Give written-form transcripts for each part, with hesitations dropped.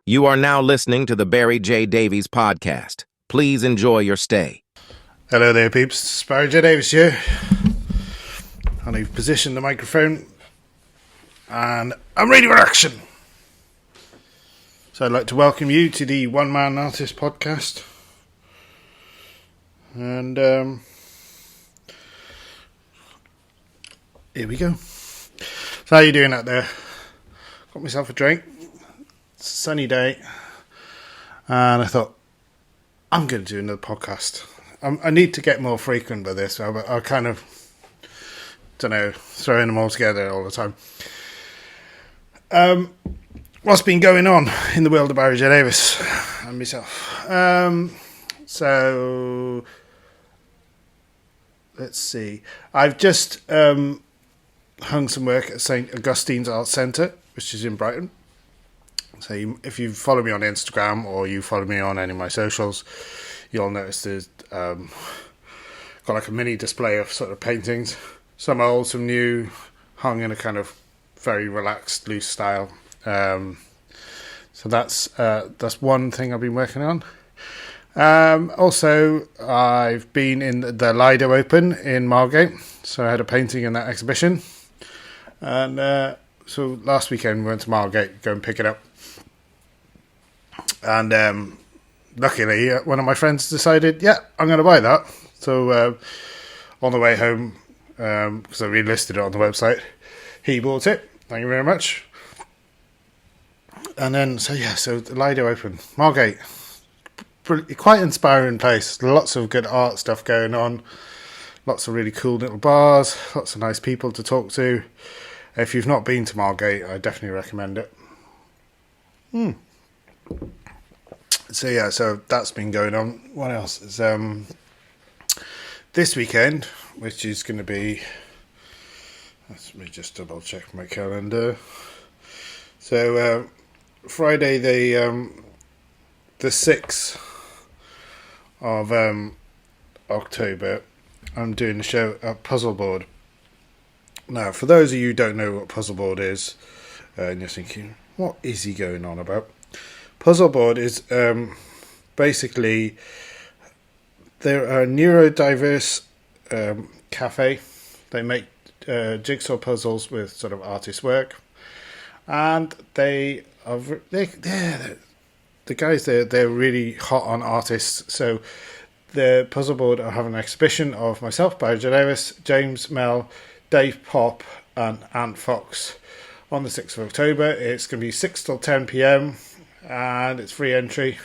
You are now listening to the Barrie J. Davies podcast. Please enjoy your stay. Hello there, peeps. It's Barrie J. Davies here. And I've positioned the microphone. And I'm ready for action. So I'd like to welcome you to the One Man Artist podcast. And here we go. So how are you doing out there? Got myself a drink. It's a sunny day. And I thought, I'm going to do another podcast. I need to get more frequent with this. I kind of, don't know, throwing them all together all the time. What's been going on in the world of Barrie J. Davies and myself? So, let's see. I've just hung some work at St. Augustine's Art Centre, which is in Brighton. So if you follow me on Instagram or you follow me on any of my socials, you'll notice there's got like a mini display of sort of paintings, some old, some new, hung in a kind of very relaxed, loose style. So that's one thing I've been working on. Also, I've been in the Lido Open in Margate, so I had a painting in that exhibition. And so last weekend we went to Margate, go and pick it up. And luckily, one of my friends decided, I'm going to buy that. So on the way home, because I relisted it on the website, he bought it. Thank you very much. And then, so the Lido Open, Margate, quite inspiring place. Lots of good art stuff going on. Lots of really cool little bars. Lots of nice people to talk to. If you've not been to Margate, I definitely recommend it. So that's been going on. What else is this weekend, which is going to be? Let me just double check my calendar. So Friday the 6th of October, I'm doing a show at Puzzle Board. Now, for those of you who don't know what Puzzle Board is, and you're thinking, what is he going on about? Puzzle Board is basically, they're a neurodiverse cafe. They make jigsaw puzzles with sort of artist work, and they're the guys there. They're really hot on artists. So the Puzzle Board are having an exhibition of myself, Barrie J. Davies, James Mel, Dave Pop, and Ant Fox on the 6th of October. It's going to be 6 till 10 p.m. and it's free entry.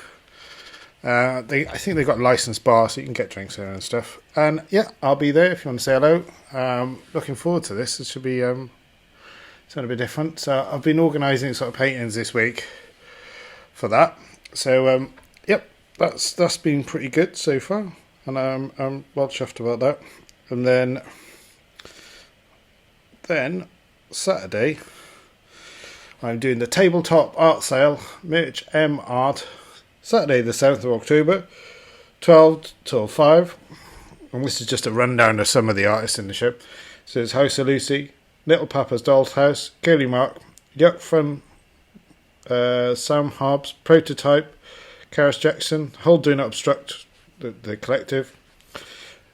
I think they've got a licensed bar, so you can get drinks there and stuff. And I'll be there if you want to say hello. Looking forward to this. It should be something a bit different. So I've been organising sort of paintings this week for that. So that's been pretty good so far, and I'm well chuffed about that. And then Saturday, I'm doing the tabletop art sale, Merch M Art, Saturday the 7th of October, 12 till 5. And this is just a rundown of some of the artists in the show. So it's House of Lucy, Little Papa's Doll's House, Curly Mark, Yuck from Sam Hobbs, Prototype, Karis Jackson, Hold Do Not Obstruct, the collective,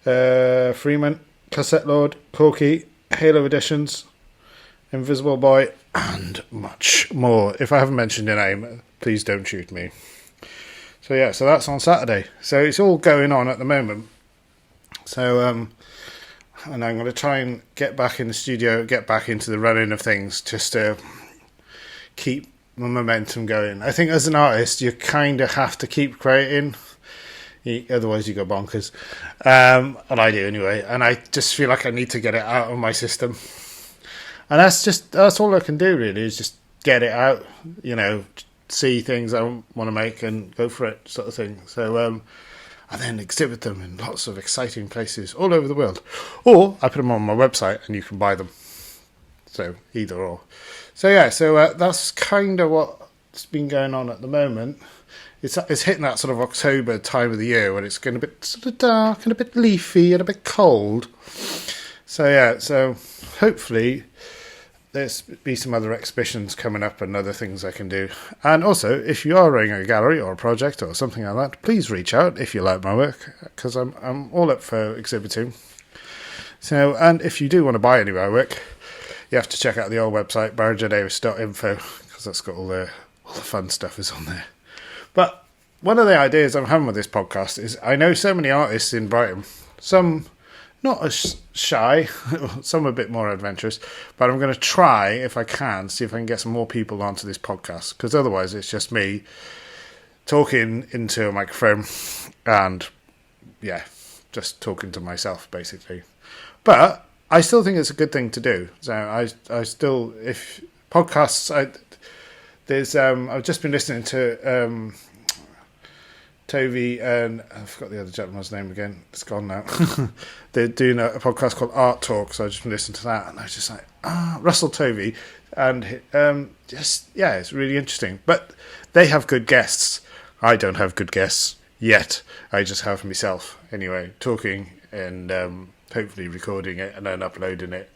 Freeman, Cassette Lord, Corky, Halo Editions, Invisible Boy, and much more. If I haven't mentioned your name, please don't shoot me. So that's on Saturday. So it's all going on at the moment. So and I'm going to try and get back in the studio, get back into the running of things, just to keep the momentum going. I think as an artist, you kind of have to keep creating. Otherwise you go bonkers. And I do anyway. And I just feel like I need to get it out of my system. And that's all I can do really, is just get it out, see things I want to make and go for it, sort of thing. So, and then exhibit them in lots of exciting places all over the world. Or I put them on my website and you can buy them. So either or. So that's kind of what's been going on at the moment. It's hitting that sort of October time of the year when it's going a bit sort of dark and a bit leafy and a bit cold. So hopefully there's be some other exhibitions coming up and other things I can do. And also, if you are running a gallery or a project or something like that, please reach out if you like my work, because I'm all up for exhibiting. So, and if you do want to buy any of my work, you have to check out the old website, barriejdavis.info, because that's got all the fun stuff is on there. But one of the ideas I'm having with this podcast is I know so many artists in Brighton, some not as shy, some a bit more adventurous, but I'm going to try, if I can, see if I can get some more people onto this podcast, because otherwise it's just me talking into a microphone and, yeah, just talking to myself, basically. But I still think it's a good thing to do. So I still, if podcasts, I've just been listening to Toby and I forgot the other gentleman's name again. It's gone now. They're doing a podcast called Art Talk, so I just been listening to that, and I was just like, Russell Tovey, and it's really interesting. But they have good guests. I don't have good guests yet. I just have myself anyway, talking and hopefully recording it and then uploading it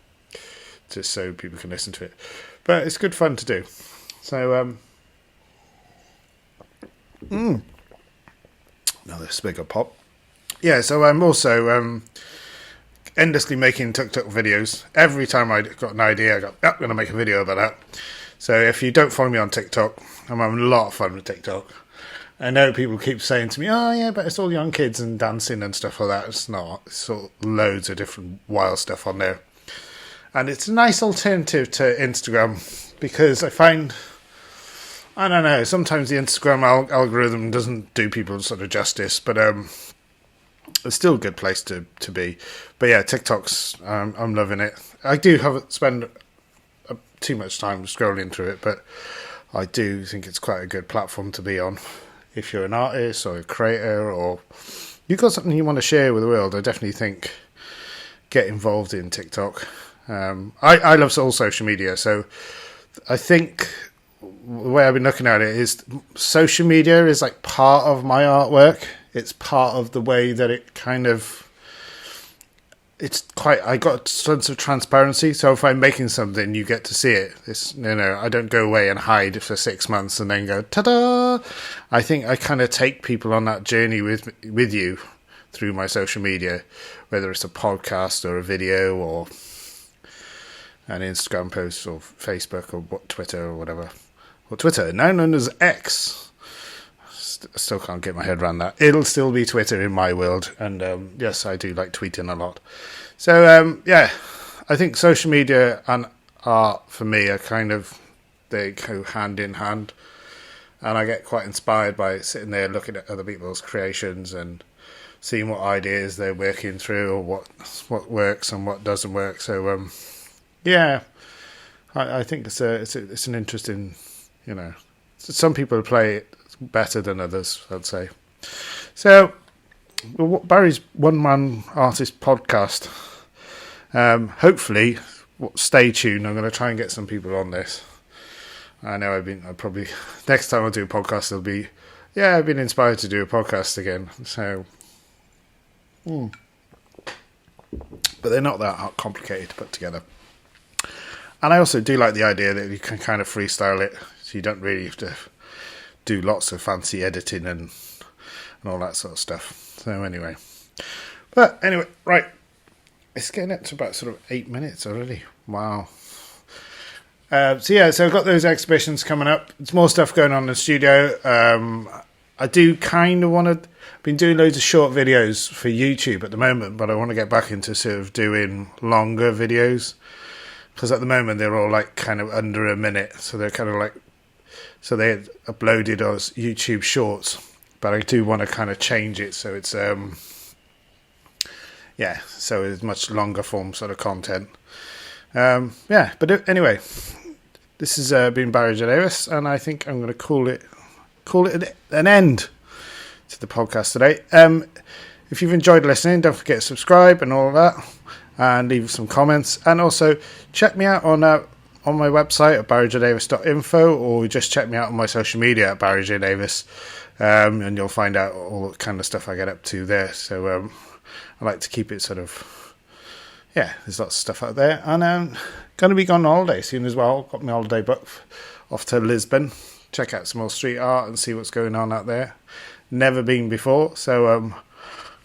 just so people can listen to it. But it's good fun to do. So another spig of pop. Yeah, so I'm also endlessly making tuk-tuk videos. Every time I got an idea, I go, I'm going to make a video about that. So if you don't follow me on TikTok, I'm having a lot of fun with TikTok. I know people keep saying to me, oh yeah, but it's all young kids and dancing and stuff like that. It's not. It's all loads of different wild stuff on there. And it's a nice alternative to Instagram, because I find, I don't know, sometimes the Instagram algorithm doesn't do people sort of justice, but it's still a good place to be. But yeah, TikTok's, I'm loving it. I do spend too much time scrolling through it, but I do think it's quite a good platform to be on. If you're an artist or a creator, or you've got something you want to share with the world, I definitely think get involved in TikTok. I love all social media, so I think the way I've been looking at it is social media is like part of my artwork. It's part of the way that it kind of, I got a sense of transparency. So if I'm making something, you get to see it. I don't go away and hide for 6 months and then go, ta-da! I think I kind of take people on that journey with you through my social media, whether it's a podcast or a video or an Instagram post or Facebook or Twitter or whatever. Well, Twitter, now known as X. I still can't get my head around that. It'll still be Twitter in my world. And yes, I do like tweeting a lot. So, I think social media and art for me are they go hand in hand. And I get quite inspired by sitting there looking at other people's creations and seeing what ideas they're working through, or what works and what doesn't work. So, I think it's an interesting, some people play it better than others, I'd say. So, Barry's one-man artist podcast. Hopefully, stay tuned. I'm going to try and get some people on this. I know I probably, next time I do a podcast, it'll be, I've been inspired to do a podcast again. So, but they're not that complicated to put together. And I also do like the idea that you can kind of freestyle it, so you don't really have to do lots of fancy editing and all that sort of stuff. So anyway, right, it's getting up to about sort of 8 minutes already. Wow. So I've got those exhibitions coming up. There's more stuff going on in the studio. I do kind of want to, been doing loads of short videos for YouTube at the moment, but I want to get back into sort of doing longer videos, because at the moment they're all like kind of under a minute, so they're kind of like, so they're uploaded as YouTube shorts, but I do want to kind of change it so it's so it's much longer form sort of content. But anyway, this has been Barrie Davies, and I think I'm going to call it an end to the podcast today. If you've enjoyed listening, don't forget to subscribe and all of that, and leave some comments, and also check me out on my website at barriejdavis.info, or just check me out on my social media at Barrie J Davies, and you'll find out all the kind of stuff I get up to there. So I like to keep it sort of yeah, there's lots of stuff out there. And going to be going on holiday soon as well. Got my holiday booked off to Lisbon. Check out some more street art and see what's going on out there. Never been before, so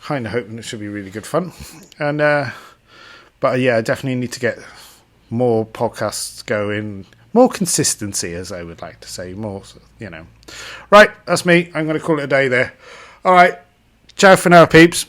kind of hoping it should be really good fun. And but yeah, I definitely need to get more podcasts going, more consistency, as I would like to say, more, Right, that's me. I'm going to call it a day there. All right, ciao for now, peeps.